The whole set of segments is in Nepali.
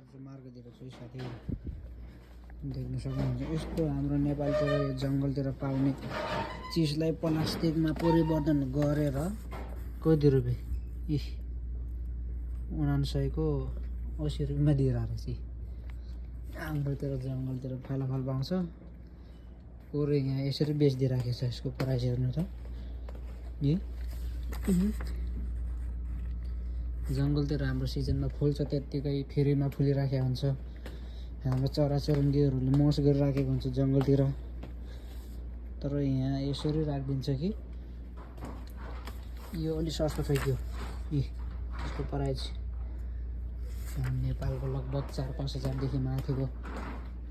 चाहिँ मार्गतिर छु साथीहरू देख्न सक्नुहुन्छ। यस्तो हाम्रो नेपालतिर यो जङ्गलतिर पाउने चिजलाई प्लास्टिकमा परिवर्तन गरेर कति रुपियाँ 7980 रुपियाँमा दिइरहेको रहेछ। हाम्रोतिर जङ्गलतिर फलाफल पाउँछ, पुरै यहाँ यसरी बेचिदिइराखेको छ। यसको प्राइस हेर्नु त, जङ्गलतिर हाम्रो सिजनमा फुल्छ त्यत्तिकै फ्रीमा फुलिराखेको हुन्छ। हाम्रो चराचुरुङ्गीहरूले मोस गरिराखेको हुन्छ जङ्गलतिर, तर यहाँ यसरी राखिदिन्छ कि यो अलि सस्तो छ कि यसको प्राइस नेपालको लगभग 4-5 हजारदेखि माथिको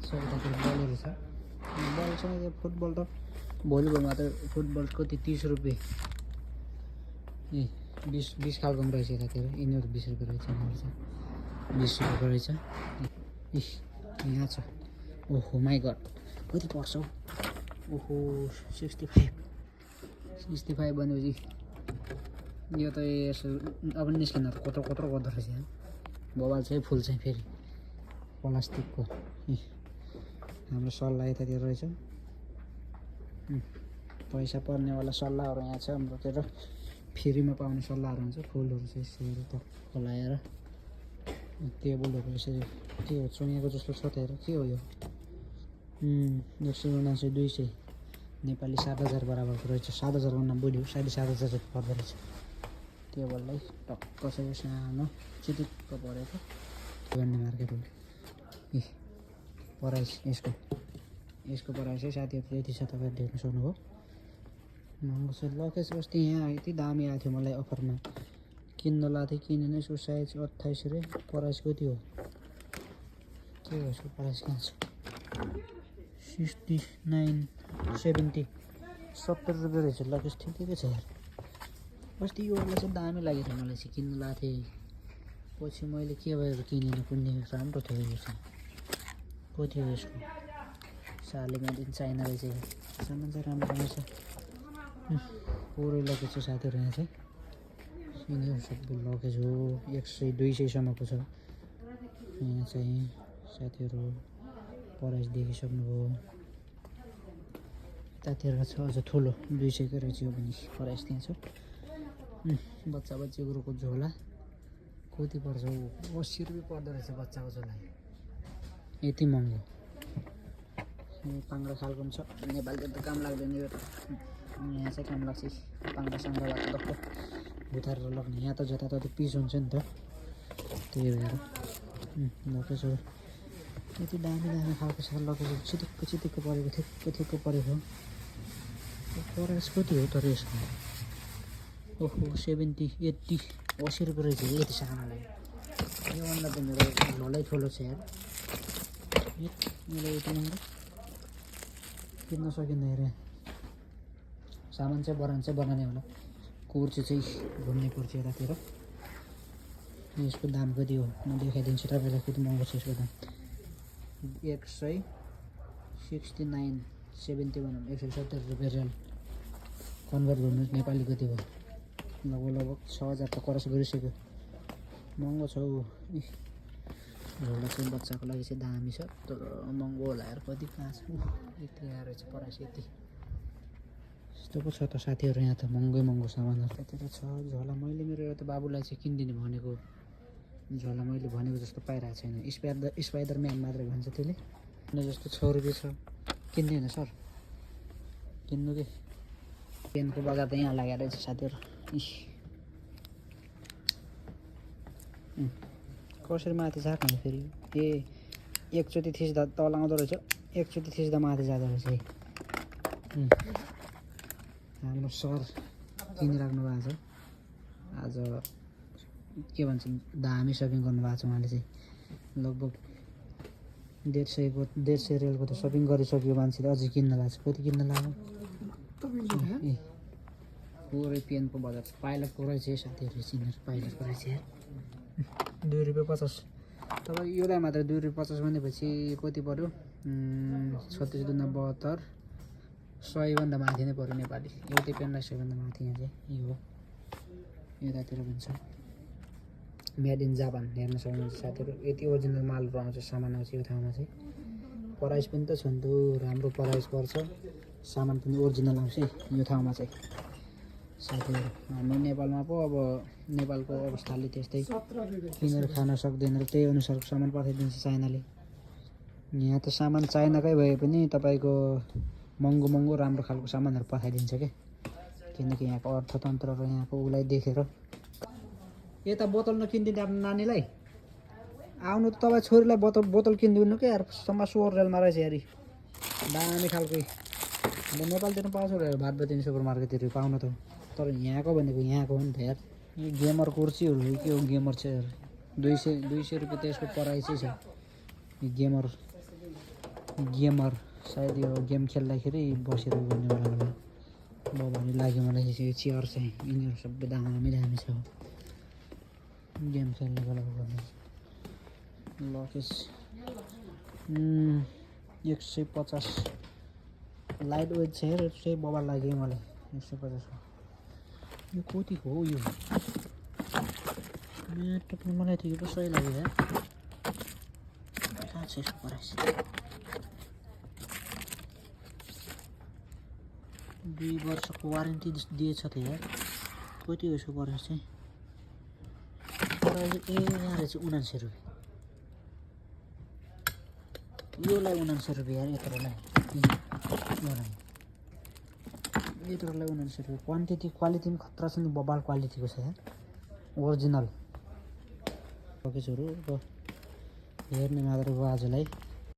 सौदातिर बलहरू छ। बल छ यो फुटबल त भलिबलमा त फुटबल कति 30 रुपियाँ 20 खालको पनि रहेछ यतातिर। यिनीहरू 20 रुपियाँ रहेछ, यिनीहरू चाहिँ 20 रुपियाँको रहेछ। यहाँ छ, ओहो माई गड कति पर्छ हौ, ओहो 65 भनेपछि यो त यसो अब निस्किन त कत्रो गर्दो रहेछ। यहाँ बबाल चाहिँ फुल चाहिँ फेरि प्लास्टिकको। हाम्रो सल्लाह यतातिर रहेछ, पैसा पर्नेवाला सल्लाहहरू यहाँ छ। हाम्रोतिर फ्रीमा पाउने सल्लाहहरू हुन्छ। फुलहरू चाहिँ यसरी त फलाएर टेबलहरू यसरी के हो चुङ्गेको जस्तो छ त हेर, के हो यो 179 नेपाली 7000 बराबरको रहेछ। 7000 भन्दा बढी हो, 7500 जति पर्दो रहेछ। टेबललाई टक्क छ यो सानो चिटिक्क परेको भन्ने मार्केट हो। प्राइस यसको प्राइस चाहिँ साथीहरू यति छ, तपाईँहरू देख्न सक्नुभयो। महँगो छ लकेज। अस्ति यहाँ यति दामी आएको थियो मलाई अफरमा, किन्न लाएको थिएँ, किनेन। यसको साइज 28 रे, प्राइस कति हो के हो यसको प्राइस कहाँ छ 69 70 रुपियाँ रहेछ। लकेज ठिकै छ यार। अस्ति योलाई चाहिँ दामी लाग्यो थियो मलाई चाहिँ, किन्न लाएको थिएँ। पछि मैले के भएर किनेन, कुन्ने राम्रो थियो यो चाहिँ। कति हो यसको साले मेड चाइना रहेछ। सामान चाहिँ राम्रो रहेछ, पुरै लकेज छ साथीहरू। यहाँ चाहिँ यिनीहरू सबै लकेज हो, 100-200 सम्मको छ। यहाँ चाहिँ साथीहरू प्राइस देखिसक्नुभयो। यतातिर छ अझ ठुलो 200 को रहेछ यो पनि, प्राइस त्यहाँ छ। बच्चा कुरोको झोला कति पर्छ हौ, 80 रुपियाँ पर्दो रहेछ बच्चाको झोला। यति महँगो। पाङ्ग्रा खालको पनि छ, नेपालतिर त काम लाग्दैन यो त। यहाँ चाहिँ काम लाग्छ, पाङ्ग्रा साङ्ग्रा भएको टक्क उतारेर लग्ने। यहाँ त जताततै पिस हुन्छ नि त, त्यही भएर लकेज हो। यति दामी खालको छ लकेज, चिटिक्क परेको ठिक्क परेको। प्राइस कति हो तर यसको, ओहो 80 रुपियाँ रहेछ यति सानोलाई। योभन्दा त मेरो झोलै ठुलो छ यार। मेरो यति महँगो किन्न सकिँदैन हेर। सामान चाहिँ बनाउने होला। कुर्ची चाहिँ घुम्ने कुर्ची यतातिर। यसको दाम कति हो म देखाइदिन्छु तपाईँलाई, कति महँगो छ यसको दाम। 169.70 भनौँ, 170 रुपियाँ रियल। कन्भर्ट गर्नुहोस् नेपाली कति भयो, लगभग 6000 त क्रस गरिसक्यो। महँगो छ हौ। झोला चाहिँ बच्चाको लागि चाहिँ दामी छ, तर महँगो होला यार। कति कहाँ छ यति यहाँ रहेछ प्राइस यति। यस्तो पो छ त साथीहरू, यहाँ त महँगो सामानहरू त्यतिर छ। झोला मैले मेरो एउटा बाबुलाई चाहिँ किनिदिने भनेको, झोला मैले भनेको जस्तो पाइरहेको छैन। स्पाइडरम्यान मात्रै भन्छ त्यसले। जस्तो 6 रुपियाँ छ, किन्दैन सर, किन्नु कि। पेनको बजार त यहाँ लागेको रहेछ साथीहरू। कसरी माथि झार्ने फेरि, एकचोटि थिच्दा तल आउँदो रहेछ, एकचोटि थिच्दा माथि जाँदो रहेछ। हाम्रो सर किनिराख्नु भएको छ आज, के भन्छ दामी सपिङ गर्नुभएको छ उहाँले चाहिँ। लगभग 150 रियलको त सपिङ गरिसक्यो मान्छेले, अझै किन्न भएको छ। कति किन्न लाग्यो पुरै पेनको बजार पाइलटको रहेछ साथीहरू। चिनेर पाइलटको रहेछ यार। 2 रुपियाँ 50। तपाईँ योलाई मात्र 2 रुपियाँ 50 भनेपछि कति पऱ्यो, 36 दूना 72, 100 भन्दा माथि नै पऱ्यो नेपाली। एउटै पेनलाई 100 भन्दा माथि यहाँ चाहिँ यो हो। यतातिर पनि छ मेड इन जापान हेर्न सक्नुहुन्छ साथीहरू। यति ओरिजिनल मालहरू आउँछ, सामान आउँछ यो ठाउँमा चाहिँ। प्राइस पनि त छ नि त, राम्रो प्राइस पर्छ, सामान पनि ओरिजिनल आउँछ यो ठाउँमा चाहिँ साथीहरू। हामी नेपालमा पो अब नेपालको अवस्थाले त्यस्तै किनेर खान सक्दैन र त्यही अनुसारको सामान पठाइदिन्छ चाइनाले। यहाँ त सामान चाइनाकै भए पनि तपाईँको महँगो महँगो राम्रो खालको सामानहरू पठाइदिन्छ क्या, किनकि यहाँको अर्थतन्त्र र यहाँको उसलाई देखेर। यता बोतल नकिनिदिने आफ्नो नानीलाई, आउनु त तपाईँ छोरीलाई बोतल किनिदिनु क्या यार, सम्म सुपर रेलमा रहेछ यार, दामी खालको। अन्त नेपालतिर पाउँछ भात बतिनी सुपर मार्केटतिर पाउन त, तर यहाँको भनेको यहाँको हो नि त यार। यो गेमर कुर्सीहरू हो के हो, गेमर चाहिँ 200 रुपियाँ त यसको प्राइसै छ। यो गेमर सायद यो गेम खेल्दाखेरि बसेर गर्नेवाला होला भन्ने लाग्यो मलाई। यो चेयर चाहिँ यिनीहरू सबै दामी दामी छ, गेम खेल्नेको लागि गर्ने। लकेस 150 लाइट वेट छ हेर, चाहिँ बबाल लाग्यो मलाई 150 हो। यो कतिको हो यो, टक्क मलाई ठिकै पो सही लाग्यो यार। कहाँ छ यसको प्राइस? 2 वर्षको वारेन्टी दिएछ त यार। कति हो यसको प्राइस चाहिँ? प्राइस यहाँ रहेछ 79 रुपियाँ। योलाई 79 रुपियाँ यार, यत्रोलाई 79 रुपियाँ। क्वालिटी पनि खतरा छ नि, बबाल क्वालिटीको छ यार, ओरिजिनल। लकेसहरू हेर्ने मात्र हो आजलाई।